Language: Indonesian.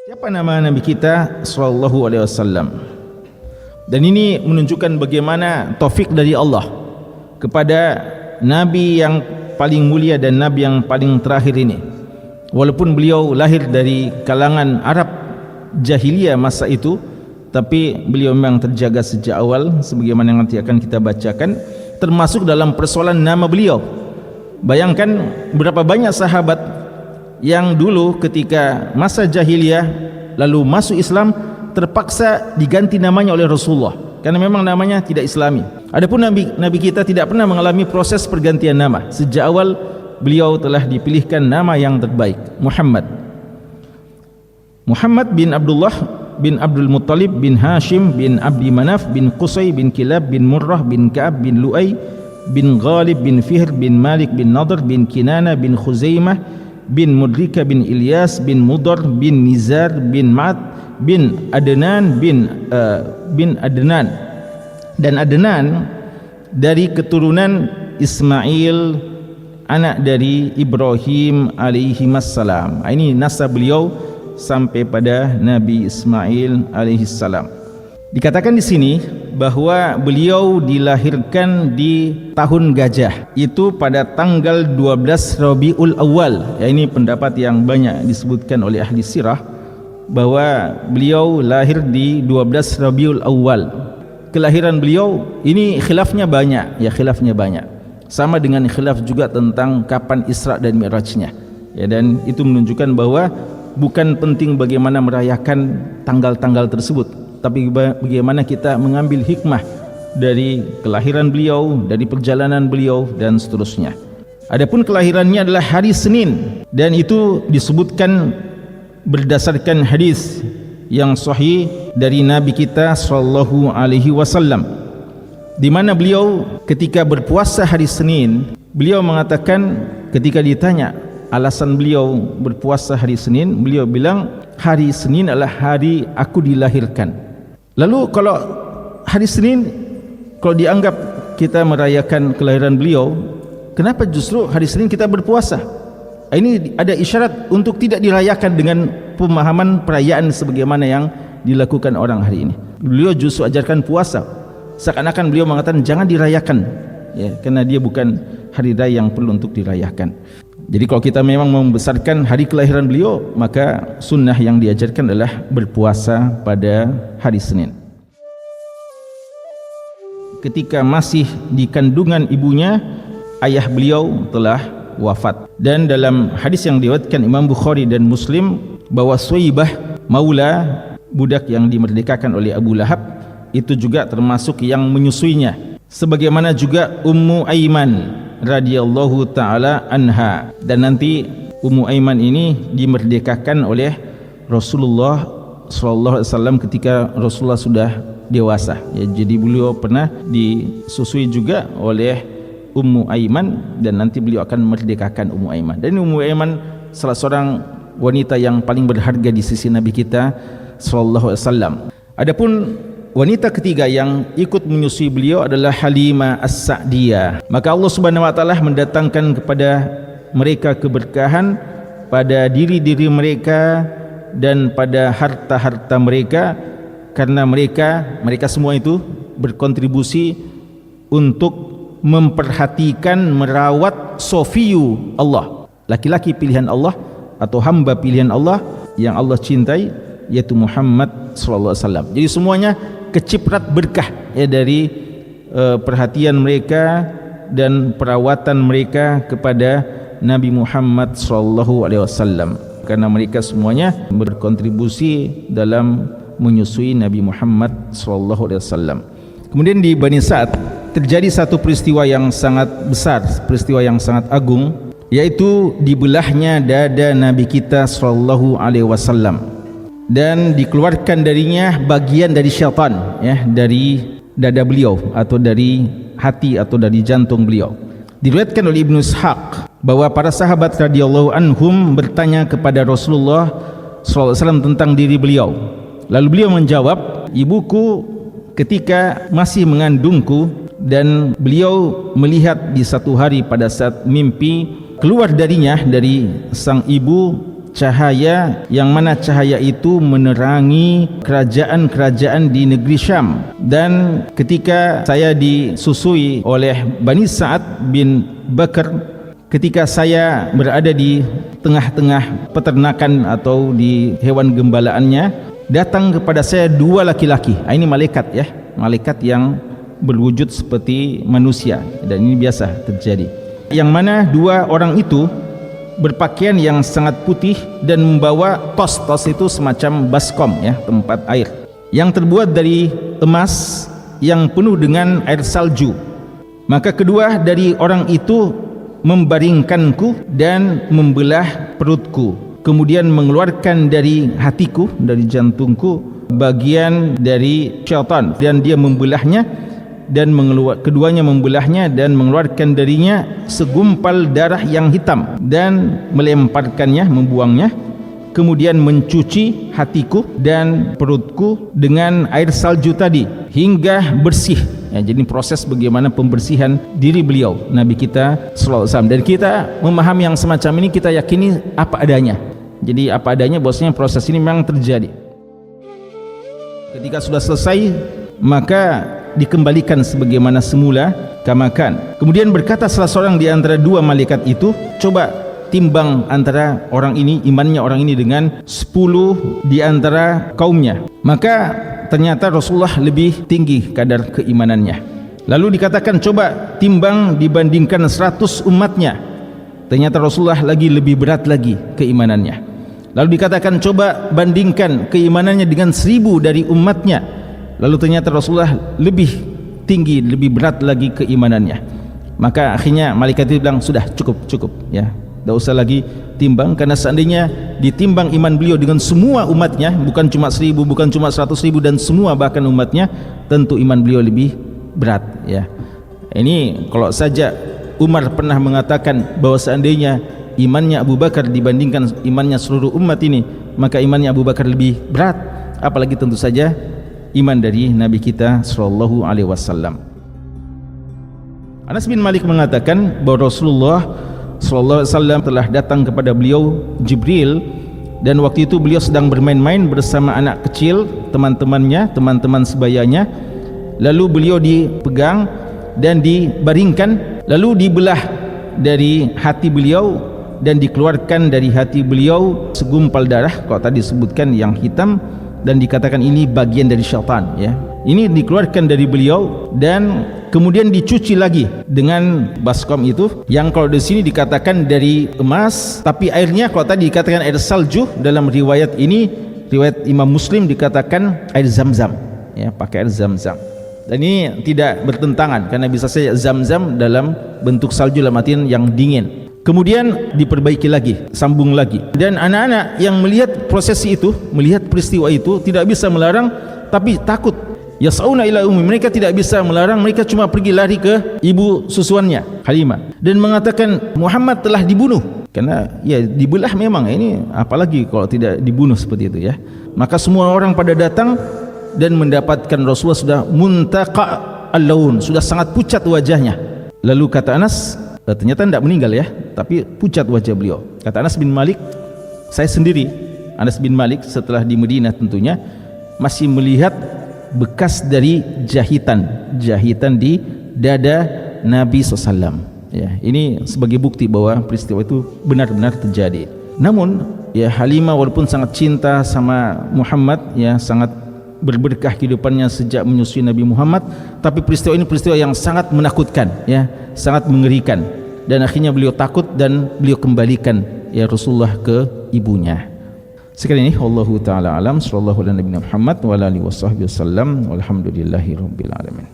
Siapa nama Nabi kita sallallahu alaihi wasallam? Dan ini menunjukkan bagaimana taufik dari Allah kepada Nabi yang paling mulia dan Nabi yang paling terakhir ini. Walaupun beliau lahir dari kalangan Arab jahiliyah masa itu, tapi beliau memang terjaga sejak awal sebagaimana yang nanti akan kita bacakan, termasuk dalam persoalan nama beliau. Bayangkan berapa banyak sahabat yang dulu ketika masa jahiliyah lalu masuk Islam terpaksa diganti namanya oleh Rasulullah karena memang namanya tidak Islami. Adapun Nabi kita tidak pernah mengalami proses pergantian nama. Sejak awal beliau telah dipilihkan nama yang terbaik, Muhammad bin Abdullah bin Abdul Muttalib bin Hashim bin Abdi Manaf bin Qusay bin Kilab bin Murrah bin Ka'ab bin Lu'ay bin Ghalib bin Fihr bin Malik bin Nadr bin Kinana bin Khuzaimah bin Mudrika bin Ilyas bin Mudar bin Nizar bin Ma'ad bin Adnan bin Adnan, dan Adnan dari keturunan Ismail anak dari Ibrahim alaihi wassalam. Ini nasab beliau sampai pada Nabi Ismail alaihi salam. Dikatakan di sini bahwa beliau dilahirkan di tahun gajah, itu pada tanggal 12 Rabiul Awal. Ya, ini pendapat yang banyak disebutkan oleh ahli sirah bahwa beliau lahir di 12 Rabiul Awal. Kelahiran beliau ini khilafnya banyak, sama dengan khilaf juga tentang kapan Isra dan Mi'rajnya. Ya, dan itu menunjukkan bahwa bukan penting bagaimana merayakan tanggal-tanggal tersebut, tapi bagaimana kita mengambil hikmah dari kelahiran beliau, dari perjalanan beliau dan seterusnya. Adapun kelahirannya adalah hari Senin, dan itu disebutkan berdasarkan hadis yang sahih dari Nabi kita sallallahu alaihi wasallam, di mana beliau ketika berpuasa hari Senin, beliau mengatakan ketika ditanya alasan beliau berpuasa hari Senin, beliau bilang hari Senin adalah hari aku dilahirkan. Lalu kalau hari Senin, kalau dianggap kita merayakan kelahiran beliau, kenapa justru hari Senin kita berpuasa? Ini ada isyarat untuk tidak dirayakan dengan pemahaman perayaan sebagaimana yang dilakukan orang hari ini. Beliau justru ajarkan puasa, seakan-akan beliau mengatakan jangan dirayakan, ya, karena dia bukan hari raya yang perlu untuk dirayakan. Jadi kalau kita memang membesarkan hari kelahiran beliau, maka sunnah yang diajarkan adalah berpuasa pada hari Senin. Ketika masih di kandungan ibunya, ayah beliau telah wafat. Dan dalam hadis yang diriwayatkan Imam Bukhari dan Muslim bahwa Suwaibah Maula, budak yang dimerdekakan oleh Abu Lahab, itu juga termasuk yang menyusuinya. Sebagaimana juga Ummu Aiman radhiyallahu taala anha, dan nanti Ummu Aiman ini dimerdekakan oleh Rasulullah sallallahu alaihi wasallam ketika Rasulullah sudah dewasa. Ya, jadi beliau pernah disusui juga oleh Ummu Aiman, dan nanti beliau akan memerdekakan Ummu Aiman. Dan Ummu Aiman salah seorang wanita yang paling berharga di sisi Nabi kita sallallahu alaihi wasallam. Adapun wanita ketiga yang ikut menyusui beliau adalah Halimah As-Sa'diyah. Maka Allah Subhanahu wa taala mendatangkan kepada mereka keberkahan pada diri-diri mereka dan pada harta-harta mereka, karena mereka semua itu berkontribusi untuk memperhatikan, merawat Sofiyu Allah, laki-laki pilihan Allah atau hamba pilihan Allah yang Allah cintai, yaitu Muhammad sallallahu alaihi wasallam. Jadi semuanya keciprat berkah, ya, dari perhatian mereka dan perawatan mereka kepada Nabi Muhammad sallallahu alaihi wasallam, karena mereka semuanya berkontribusi dalam menyusui Nabi Muhammad sallallahu alaihi wasallam. Kemudian di Bani Sa'ad terjadi satu peristiwa yang sangat besar, peristiwa yang sangat agung, yaitu dibelahnya dada Nabi kita sallallahu alaihi wasallam dan dikeluarkan darinya bagian dari syaitan, ya, dari dada beliau atau dari hati atau dari jantung beliau. Diriwayatkan oleh Ibnu Ishaq bahwa para sahabat radhiyallahu anhum bertanya kepada Rasulullah sallallahu alaihi wasallam tentang diri beliau. Lalu beliau menjawab, ibuku ketika masih mengandungku, dan beliau melihat di satu hari pada saat mimpi keluar darinya, dari sang ibu, cahaya yang mana cahaya itu menerangi kerajaan-kerajaan di negeri Syam. Dan ketika saya disusui oleh Bani Sa'ad bin Bakar, ketika saya berada di tengah-tengah peternakan atau di hewan gembalaannya, datang kepada saya dua laki-laki. Ini malaikat ya, malaikat yang berwujud seperti manusia, dan ini biasa terjadi, yang mana dua orang itu berpakaian yang sangat putih dan membawa tos itu semacam baskom ya, tempat air yang terbuat dari emas yang penuh dengan air salju. Maka kedua dari orang itu membaringkanku dan membelah perutku, kemudian mengeluarkan dari hatiku, dari jantungku, bagian dari syaitan, dan dia membelahnya dan keduanya membelahnya dan mengeluarkan darinya segumpal darah yang hitam dan melemparkannya, membuangnya, kemudian mencuci hatiku dan perutku dengan air salju tadi hingga bersih ya. Jadi proses bagaimana pembersihan diri beliau, Nabi kita sallallahu alaihi wasallam. Dan kita memahami yang semacam ini, kita yakini apa adanya. Jadi apa adanya, bahwasanya proses ini memang terjadi. Ketika sudah selesai, maka dikembalikan sebagaimana semula, kamakan. Kemudian berkata salah seorang di antara dua malaikat itu, coba timbang antara orang ini, imannya orang ini dengan 10 di antara kaumnya. Maka ternyata Rasulullah lebih tinggi kadar keimanannya. Lalu dikatakan coba timbang dibandingkan 100 umatnya. Ternyata Rasulullah lagi lebih berat lagi keimanannya. Lalu dikatakan coba bandingkan keimanannya dengan 1000 dari umatnya. Lalu ternyata Rasulullah lebih tinggi, lebih berat lagi keimanannya. Maka akhirnya malaikat itu bilang, sudah cukup ya, tidak usah lagi timbang, karena seandainya ditimbang iman beliau dengan semua umatnya, bukan cuma 1000, bukan cuma 100.000, dan semua bahkan umatnya, tentu iman beliau lebih berat ya. Ini kalau saja Umar pernah mengatakan bahwa seandainya imannya Abu Bakar dibandingkan imannya seluruh umat ini, maka imannya Abu Bakar lebih berat, apalagi tentu saja iman dari Nabi kita sallallahu alaihi wasallam. Anas bin Malik mengatakan bahwa Rasulullah sallallahu alaihi wasallam telah datang kepada beliau Jibril, dan waktu itu beliau sedang bermain-main bersama anak kecil teman-temannya, teman-teman sebayanya. Lalu beliau dipegang dan dibaringkan, lalu dibelah dari hati beliau dan dikeluarkan dari hati beliau segumpal darah, kalau tadi disebutkan yang hitam, dan dikatakan ini bagian dari syaitan ya. Ini dikeluarkan dari beliau dan kemudian dicuci lagi dengan baskom itu, yang kalau di sini dikatakan dari emas, tapi airnya kalau tadi dikatakan air salju, dalam riwayat ini, riwayat Imam Muslim, dikatakan air zam-zam ya, pakai air zam-zam. Dan ini tidak bertentangan, karena bisa saja zam-zam dalam bentuk salju, dalam artian yang dingin. Kemudian diperbaiki lagi, sambung lagi. Dan anak-anak yang melihat prosesi itu, melihat peristiwa itu, tidak bisa melarang, tapi takut. Yas'auna ila ummi, mereka tidak bisa melarang, mereka cuma pergi lari ke ibu susuannya, Halimah, dan mengatakan Muhammad telah dibunuh. Karena ya dibelah memang, ini apalagi kalau tidak dibunuh seperti itu ya. Maka semua orang pada datang dan mendapatkan Rasulullah sudah muntaqa al-laun, sudah sangat pucat wajahnya. Lalu kata Anas, ternyata tidak meninggal ya, tapi pucat wajah beliau. Kata Anas bin Malik, saya sendiri, Anas bin Malik setelah di Madinah tentunya, masih melihat bekas dari jahitan di dada Nabi SAW ya. Ini sebagai bukti bahwa peristiwa itu benar-benar terjadi. Namun ya, Halimah walaupun sangat cinta sama Muhammad ya, sangat berberkah kehidupannya sejak menyusui Nabi Muhammad, tapi peristiwa ini peristiwa yang sangat menakutkan ya, sangat mengerikan, dan akhirnya beliau takut dan beliau kembalikan ya Rasulullah ke ibunya. Sekarang ini wallahu taala alam, sallallahu alaihi wasallam, walhamdulillahi rabbil alamin.